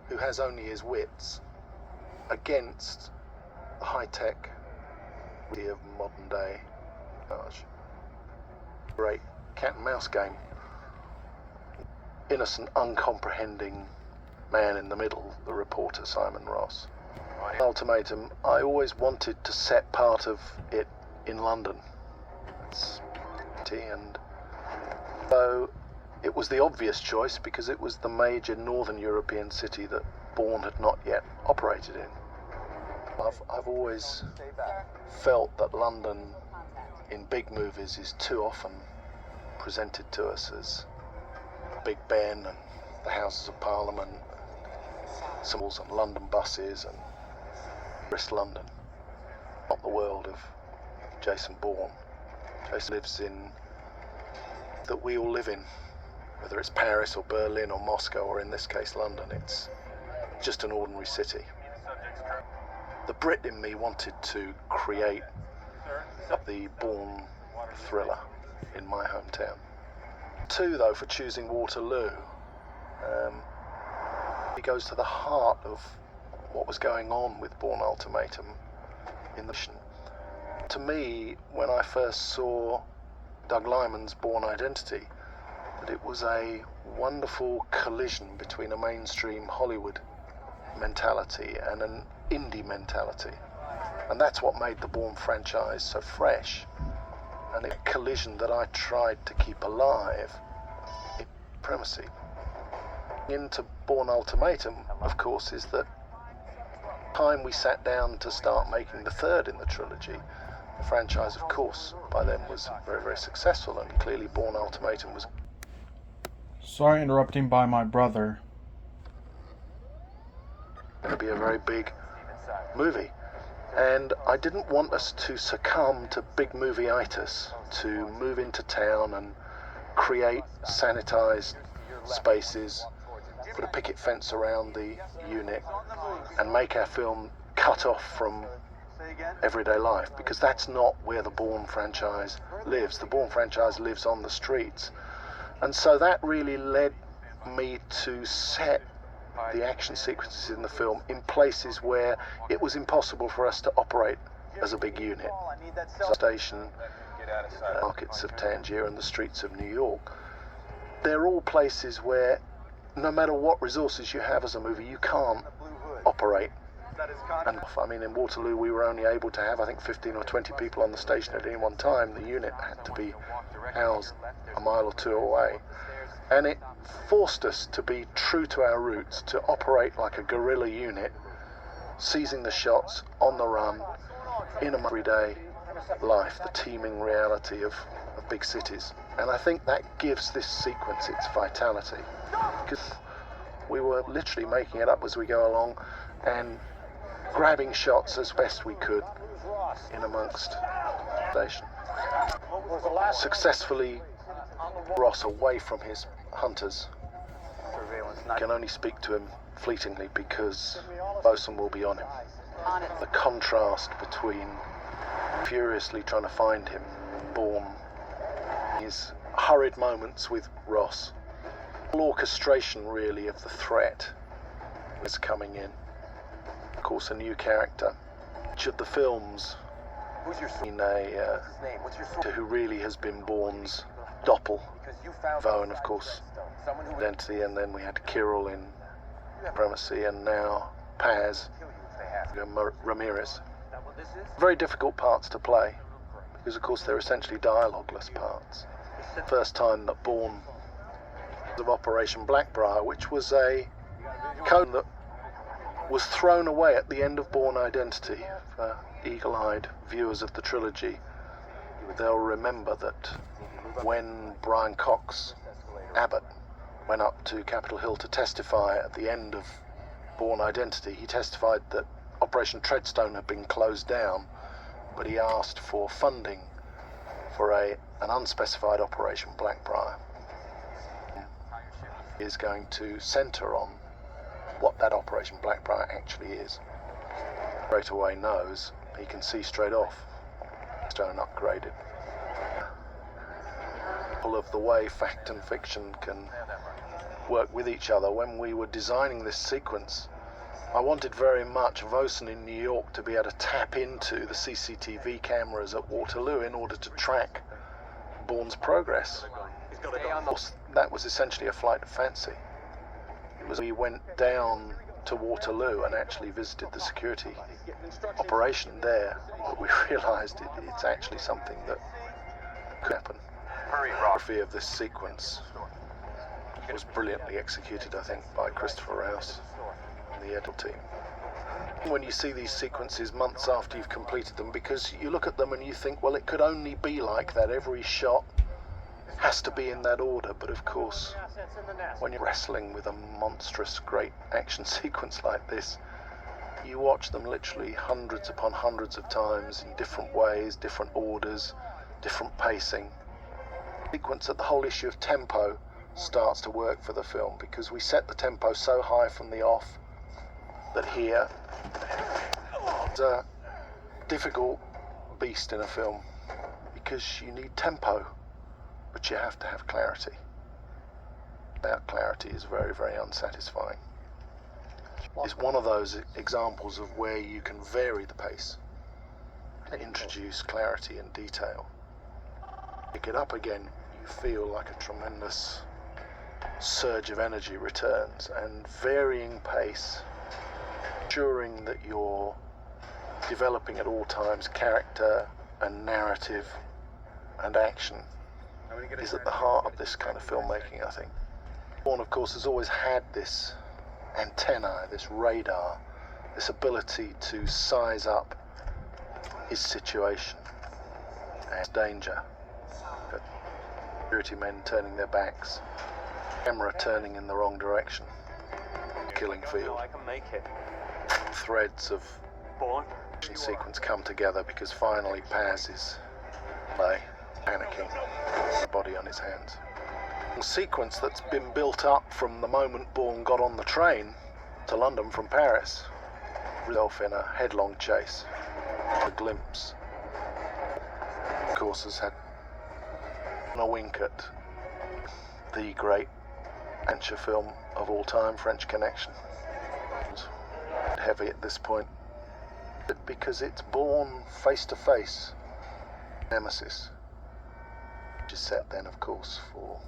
who has only his wits against the high-tech of modern day great cat and mouse game. Innocent, uncomprehending man in the middle, the reporter Simon Ross. Ultimatum, I always wanted to set part of it in London. And so it was the obvious choice because it was the major northern European city that Bourne had not yet operated in. I've always felt that London in big movies is too often presented to us as Big Ben and the Houses of Parliament, symbols and London buses and West London. Not the world of Jason Bourne. Jason lives in that we all live in, whether it's Paris or Berlin or Moscow or in this case London. It's just an ordinary city. The Brit in me wanted to create the Bourne thriller in my hometown. Two, though, for choosing Waterloo. It goes to the heart of what was going on with Bourne Ultimatum in the mission. To me, when I first saw Doug Liman's Bourne Identity, that it was a wonderful collision between a mainstream Hollywood mentality and an indie mentality. And that's what made the Bourne franchise so fresh. And a collision that I tried to keep alive in supremacy. Into Bourne Ultimatum, of course, is that time we sat down to start making the third in the trilogy, the franchise, of course, by then was very, very successful, and clearly Bourne Ultimatum was... Sorry interrupting by my brother. ...going to be a very big movie. And I didn't want us to succumb to big movie-itis, to move into town and create sanitized spaces, put a picket fence around the unit, and make our film cut off from everyday life, because that's not where the Bourne franchise lives. The Bourne franchise lives on the streets. And so that really led me to set the action sequences in the film in places where it was impossible for us to operate as a big unit. The station, markets of Tangier and the streets of New York. They're all places where no matter what resources you have as a movie, you can't operate. And I mean, in Waterloo we were only able to have, I think, 15 or 20 people on the station at any one time. The unit had to be housed a mile or two away. And it forced us to be true to our roots, to operate like a guerrilla unit, seizing the shots on the run, in a everyday life, the teeming reality of big cities. And I think that gives this sequence its vitality, because we were literally making it up as we go along and grabbing shots as best we could in amongst the station. Successfully Ross away from his hunters. I can only speak to him fleetingly because Bosun will be on him. The contrast between furiously trying to find him, Bourne, his hurried moments with Ross, the orchestration really of the threat was coming in. Of course, a new character. Each of the films, who really has been Bourne's doppel. Owen, of course, Identity, and then we had Kirill in Supremacy, and now Paz, Ramirez. Very difficult parts to play, because of course they're essentially dialogueless parts. First time that Bourne of Operation Blackbriar, which was a code that was thrown away at the end of Bourne Identity. For eagle-eyed viewers of the trilogy, they'll remember that when Brian Cox Abbott went up to Capitol Hill to testify at the end of Bourne Identity, he testified that Operation Treadstone had been closed down, but he asked for funding for an unspecified Operation Blackbriar. He is going to centre on what that Operation Blackbriar actually is. Straight away knows, he can see straight off, Stone upgraded. Of the way fact and fiction can work with each other when we were designing this sequence. I wanted very much Vosen in New York to be able to tap into the CCTV cameras at Waterloo in order to track Bourne's progress. Of course, that was essentially a flight of fancy. We went down to Waterloo and actually visited the security operation there, but we realised it's actually something that could happen. The choreography of this sequence was brilliantly executed, I think, by Christopher Rouse and the editing team. When you see these sequences months after you've completed them, because you look at them and you think, well, it could only be like that. Every shot has to be in that order, but of course, when you're wrestling with a monstrous great action sequence like this, you watch them literally hundreds upon hundreds of times in different ways, different orders, different pacing. Sequence that the whole issue of tempo starts to work for the film, because we set the tempo so high from the off that here it's a difficult beast in a film, because you need tempo, but you have to have clarity. Without clarity is very, very unsatisfying. It's one of those examples of where you can vary the pace and introduce clarity and detail. Pick it up again, you feel like a tremendous surge of energy returns, and varying pace, ensuring that you're developing at all times character and narrative and action is at the heart of this kind of filmmaking, I think. Bourne, of course, has always had this antenna, this radar, this ability to size up his situation and danger. Security men turning their backs, camera turning in the wrong direction, killing field. Threads of action sequence come together because finally Paz is panicking, body on his hands. A sequence that's been built up from the moment Bourne got on the train to London from Paris, off in a headlong chase. A glimpse, of course, has had a wink at the great adventure film of all time, French Connection. It's heavy at this point, because it's Bourne face to face nemesis, which is set then, of course, for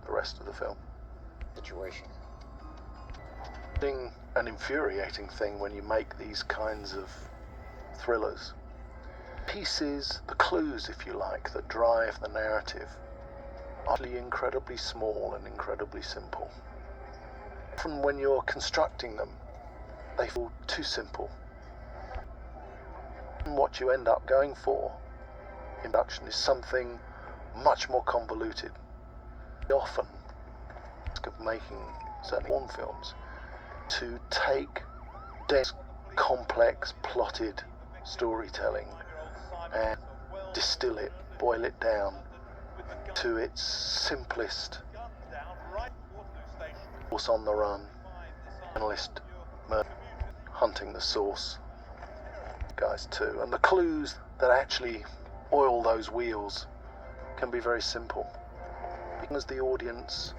the rest of the film. Situation. An infuriating thing when you make these kinds of thrillers. Pieces, the clues, if you like, that drive the narrative are incredibly small and incredibly simple. Often when you're constructing them, they feel too simple. And what you end up going for in production is something much more convoluted. Often, the risk of making certainly Bourne films, to take dense, complex, plotted storytelling and distill it, boil it down to its simplest, horse on the run, journalist hunting the source, guys too. And the clues that actually oil those wheels can be very simple. Because the audience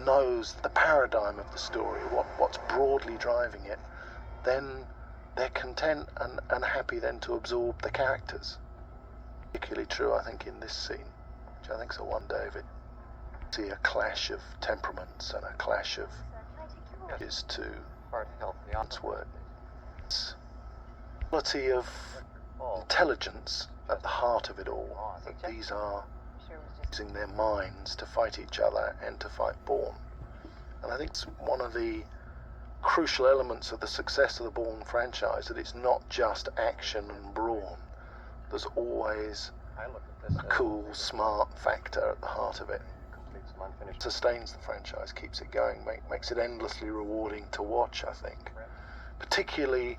knows the paradigm of the story, what's broadly driving it, then they're content and happy then to absorb the characters. Particularly true, I think, in this scene, which I think is a one, David. See a clash of temperaments and a clash of is to its work. It's quality of intelligence at the heart of it all. That these are using their minds to fight each other and to fight Bourne. And I think it's one of the crucial elements of the success of the Bourne franchise, that it's not just action and brawn. There's always a cool, smart factor at the heart of it. It sustains the franchise, keeps it going, makes it endlessly rewarding to watch, I think. Particularly,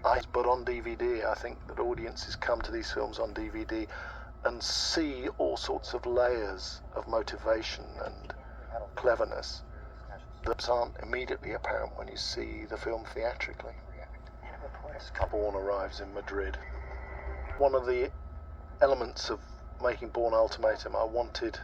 but on DVD, I think that audiences come to these films on DVD and see all sorts of layers of motivation and cleverness that aren't immediately apparent when you see the film theatrically. Bourne arrives in Madrid. One of the elements of making Bourne Ultimatum, I wanted